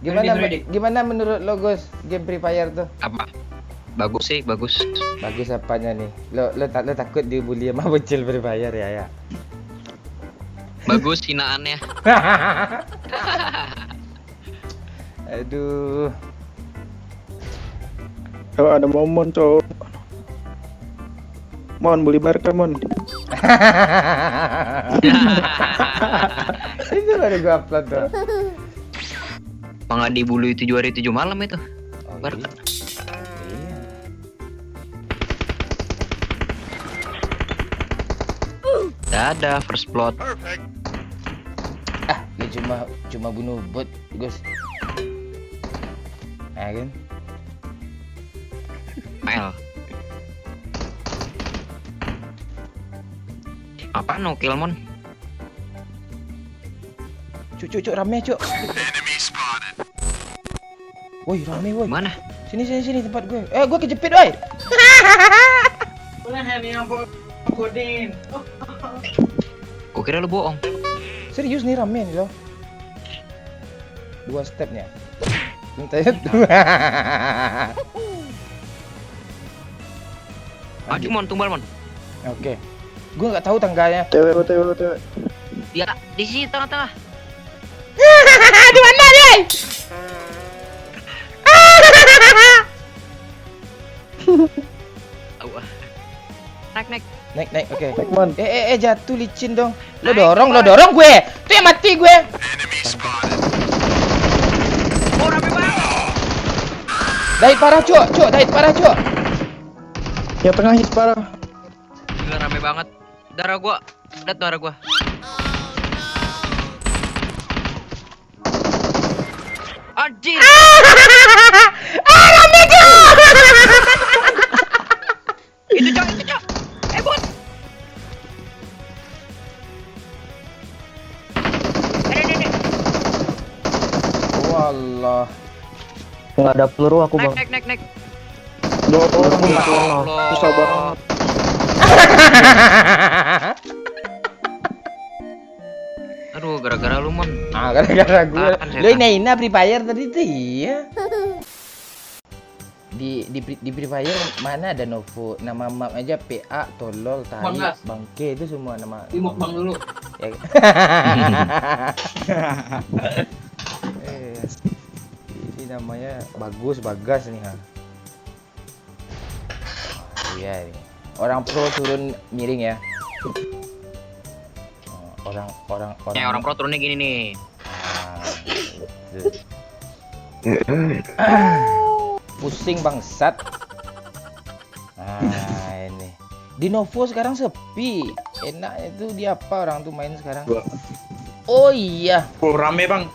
Gimana menurut lo Gus game Free Fire tuh? Apa? Bagus sih, bagus. Bagus apanya nih? Lo takut dibully sama bocil Free Fire ya? Bagus hinaannya. Aduh. Oh, ada Momon, cowok. Mon, beli Barca, Mon. Itu baru gua upload tuh. Nggak dibully 7 hari 7 malam itu. Oh, Barca. Iya. Dadah, first blood. Ah, dia cuma bunuh bot, Gus. Ya kan? L. Apa no kill mon? Cuk, rame, Cuk. Woi, rame, woi. Mana? Sini tempat gue. Gue kejepit, woi. Mana nih yang kodin? Gua kira lu bohong. Serius nih rame nih loh. 2 stepnya. Minta ya. Maju mon, tumbal mon. Oke. Gue nggak tahu tangganya. TW. Ya, di sini tengah-tengah. Di mana dia? Naik. Naik, oke. Naik, Mon. Jatuh licin dong. Lo Naik, dorong gue. Tuh yang mati gue. Oh, rame banget. Dait parah, Cuk. Ya tengah hit parah. Gila rame banget. Darah gua. Lihat darah gua. Anjir. Rame, Cuk. Itu cok. Bot. Ini. Wallah. Nggak ada peluru aku bang. Naik. Susah banget. Aduh, gara-gara lu mon. Gara-gara gue. Tahan, Lo setan. ini Free Fire tadi tuh iya. Di Free Fire mana ada Novo, nama map aja PA, tolol, tai, Banggas. bangke itu semua nama. Timuk bang dulu. Ya. Ini namanya Bagas nih ha. Iya nih. Orang pro turun miring ya. Orang Ya, orang pro turunnya gini nih. Pusing bangsat. Ini. Di Novo sekarang sepi. Enak itu di apa orang tuh main sekarang? Oh iya, Oh, rame, Bang.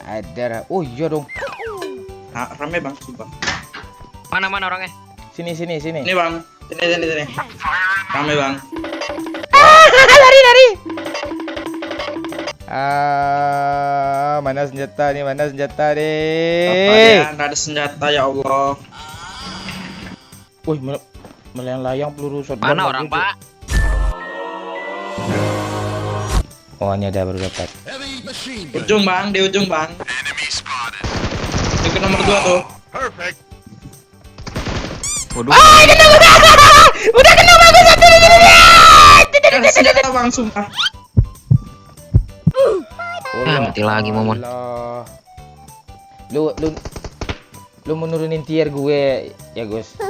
sadar. Oh iya dong. Rame, Bang, sumpah. Mana orangnya? Sini. Ini, Bang. Sini. Rame, Bang. Lari. Mana senjata nih? Apa ya? Nggak ada senjata, ya Allah. Wih, melayang peluru shotgun. Mana orang, bagus, Pak? Cuk. Oh, ini ada baru dapat. Ujung, Bang. Di ujung, Bang. Itu nomor 2 tuh. Waduh. Udah kena bagus satu. Nggak ada senjata, Bang, sumpah. Mati lagi momon. Lu mau nurunin tier gue ya Gus.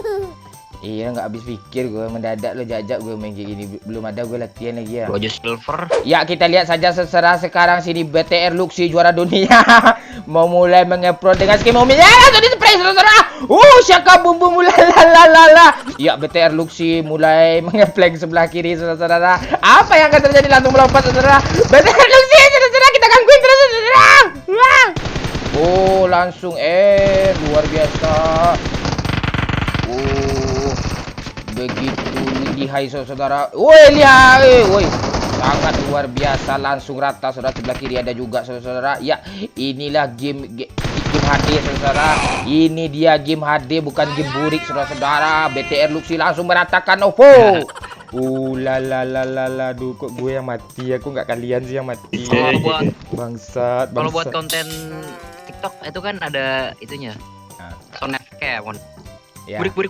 Iya, nggak habis pikir gue, mendadak lo jajak gue main kayak gini. Belum ada gue latihan lagi ya. Gua aja silver. Ya, kita lihat saja seserah sekarang sini BTR Luxi juara dunia mau mulai mengupload dengan skin mobil. Ya, langsung di spray saudara. Syaka bumbu mulai la. Ya, BTR Luxi mulai mengeplank sebelah kiri saudara. Apa yang akan terjadi, langsung melompat saudara. BTR Luxi saudara, kita gangguin terus saudara. Langsung luar biasa. Begitu lihai saudara. Woi, lihat. Woi. Sangat luar biasa, langsung rata saudara. Sebelah kiri ada juga saudara. Ya, inilah game HD saudara. Ini dia game HD, bukan game burik saudara. BTR Luxi langsung meratakan OVO. Duh, kok gue yang mati? Aku nggak kalian sih yang mati. Kalau buat Bangsat. konten TikTok TikTok itu kan ada itunya. Ah. Sound kayak mon. Ya. Burik.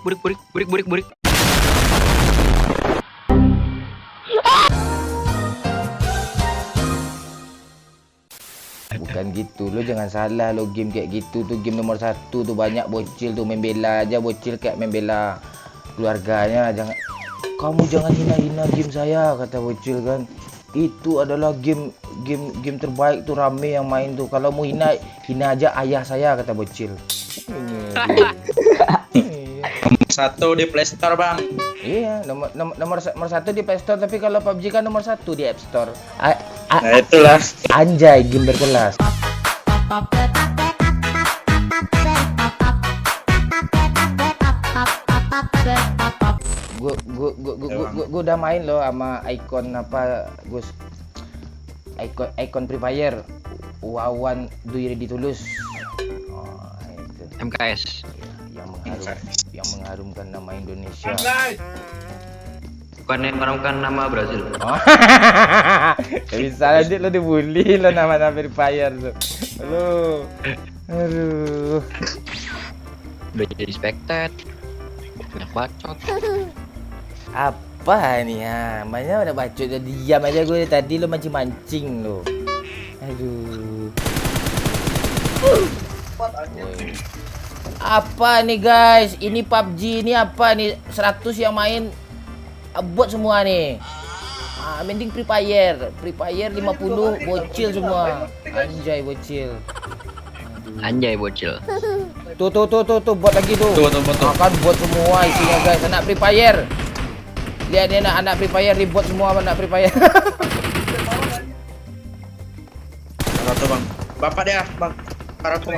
Bukan gitu, lo jangan salah lo, game kayak gitu tuh game nomor 1 tuh, banyak bocil tuh main bela aja, bocil kayak main bela keluarganya. Kamu jangan hina-hina game saya, kata bocil kan. Itu adalah game terbaik tuh, rame yang main tuh. Kalau mau hina aja ayah saya, kata bocil. Satu di Play Store bang. Iya, nomor 1 di Play Store, tapi kalau PUBG kan nomor 1 di App Store. Nah itulah. Anjay, game berkelas. Gue udah main loh sama ikon apa, Gus? Ikon Free Fire. Wawan Dwi Ditulus. Oh, itu. MKS. Yang mengharumkan nama Indonesia. Bukan yang mengharumkan nama Brazil. Oh. Bisa aja lo dibully lo nama Free Fire tuh. Aduh. Udah jadi spectate. Banyak bacot. Apa nih ya? Banyak udah bacot, udah diam aja gue tadi, lo mancing-mancing lo. Aduh. Woi. Apa nih guys? Ini PUBG ini apa nih? 100 yang main bot semua nih. Mending Free Fire 50 bocil semua. Anjay bocil. Anjay bocil. Tuh bot lagi tuh. Tuh. Kan bot semua isinya guys. Anak Free Fire. Lihat nih anak Free Fire, ribot semua anak Free Fire. Satu bang. Bapak dia bang. Para aku.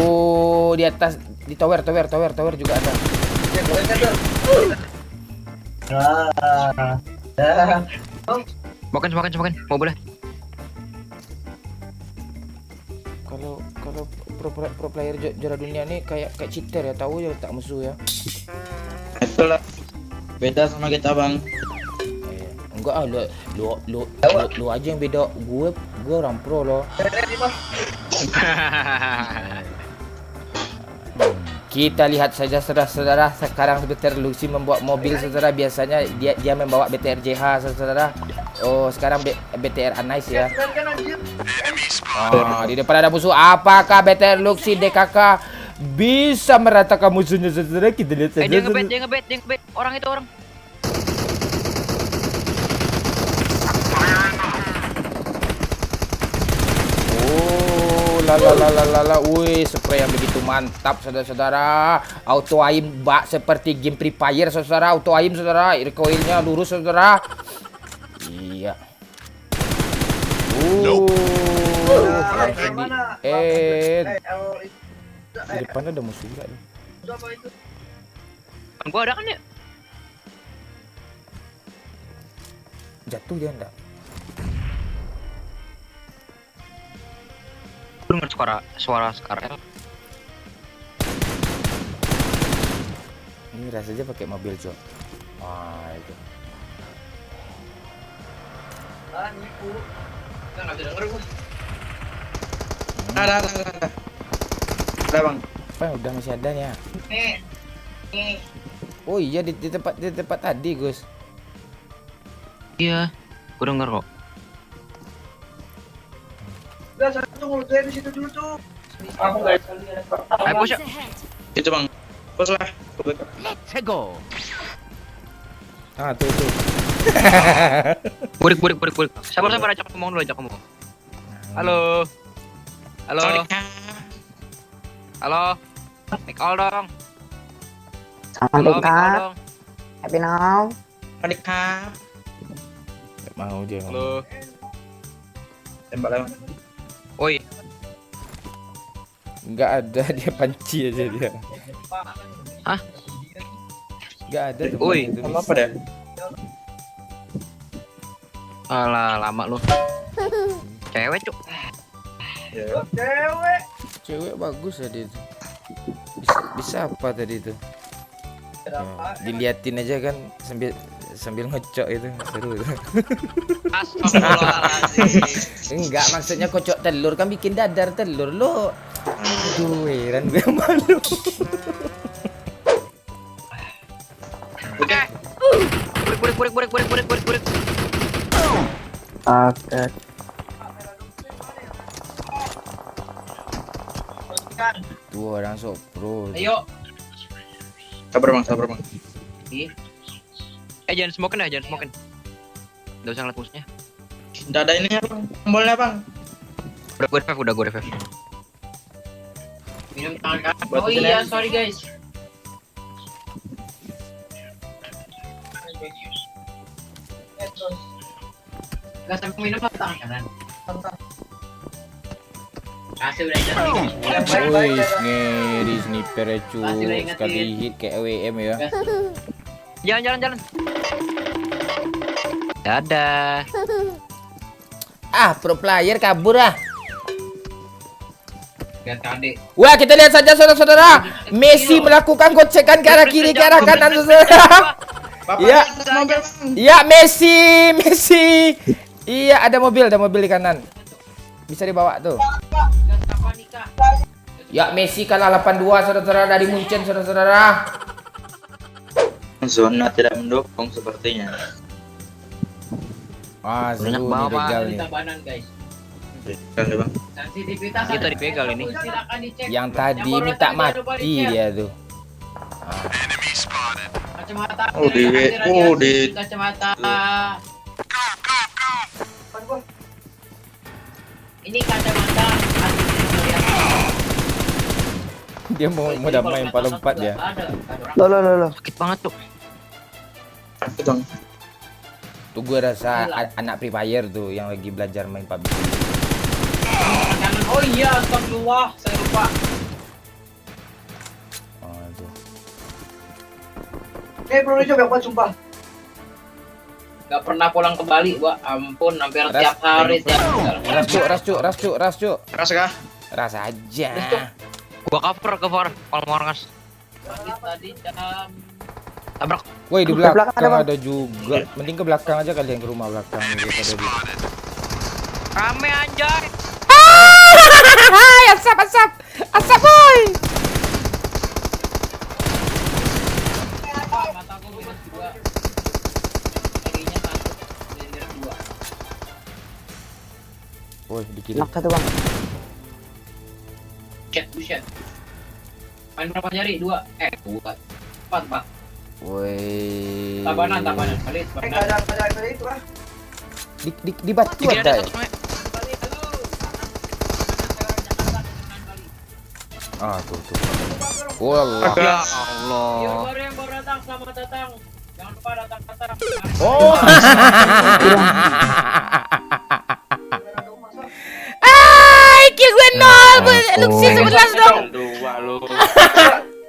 Oh, di atas di tower juga ada. Semakan. Mau boleh. Kalau pro player juara dunia nih kayak cheater ya, tahu ya tak musuh ya. Itulah. Beda sama kita bang. Enggak ah, lu aja yang beda. Gue orang pro loh. Kita lihat saja saudara-saudara, sekarang BTR Luxi membawa mobil saudara. Biasanya dia membawa BTR JH saudara. Oh, sekarang BTR Anais ya. Oh, di depan ada musuh. Apakah BTR Luxi DKK bisa meratakan musuhnya saudara? Kita lihat saja. Dia ngebet. Orang itu orang. Lala, wih, spray yang begitu mantap saudara-saudara. Auto aim bak seperti game Free Fire saudara. Auto aim saudara, recoilnya lurus saudara. Iya. Di depan ada musuh juga nih. Gua ada kan ya? Jatuh dia enggak? Dengar suara sekarang. Ini rasanya pakai mobil cok. Wah itu. Ada bang. Apa yang udah masih ada ya? Oh iya di tempat tadi Gus. Iya, gua dengar kok. Udah satu ngeludain di situ dulu tuh. Ayo push. Itu bang. Push lah. Let's go. Tuh. Burik. Sabar ajak ngomong dulu, Halo. Make all dong. Assalamualaikum. Happy now. Panikap. Gak mau dia. Halo. Tembak lewat. Oi. Enggak ada, dia panci aja dia. Hah? Enggak ada tuh. Oi. Apa deh? Alah, lama lu. Cewek, Cuk. Cewek bagus ya dia tuh. Bisa apa tadi itu? Ya, diliatin aja kan sambil sambil ngocok itu seru itu. Astagfirullahaladzim. Enggak, maksudnya kocok telur kan bikin dadar telur lo. Aduh, heran gue malu. Oke. Burik. Oke. Tuh orang sok pro. Ayo. Sabar bang. Jangan smokin. Nggak usah ngeliat musuhnya. Nggak ada ininya bang, tombolnya bang. Udah gue revive. Minum tangan. Buat Oh iya, jalan. sorry guys. Gak sampai minum apa tangan kanan? Kasih udah ingat. Woi, ngeri sniper cu. Sekali hit kayak WM ya. Jalan. Dadah. Ah, pro player kabur ah. Lihat adik. Wah, kita lihat saja saudara-saudara. Messi melakukan gocekan ke arah kiri, ke arah kanan saudara. Bapak Iya. ada mobil bang. Iya, Messi. Iya, ada mobil di kanan. Bisa dibawa tuh. Ya, Messi kalah 8-2 saudara-saudara dari Munchen saudara-saudara. Zona tidak mendukung sepertinya. Wah, Banyak seru nih banget. begal nih. Tabanan guys. Kali bang. Sensitivitas Kita dipegal ini. Silakan dicek. Yang tadi baru minta tadi mati ada baliknya. dia tuh. Kacamata. Oh, di kacamata. Ini kacamata. Dia mau damai 4 dia. Loh. Sakit banget tuh. Itu bang. Tuh gue rasa anak Free Fire tuh yang lagi belajar main PUBG. Oh iya, astagfirullah, saya lupa. Aduh. Bro, coba buat sumpah. Gak pernah pulang ke Bali, Wak. Ampun, hampir tiap hari tiap Ras cuk. Keras kah? Ras aja. Gua cover kalau mau ngas. tadi jam Tabrak. Woi, di belakang belakang ada, ada juga. Mending ke belakang aja kalian, ke rumah belakang daripada di. Rame anjay. Asap boy. mataku minus 2. Kirinya 1, silinder 2. Woi, di kiri. Nak satu bang. Buset. Main berapa jari? 2. 2. 4, Pak. Woi. Tabanan. Balik, tabanan. Di batu Ini ada ya? satu semuanya. Balik, halo. Ah, tuh. Wallah. Ya Yang Allah. baru datang, selamat datang. Jangan lupa datang. Oh. Ay, kill gue 0. Luxi 11 dong. 2 lu.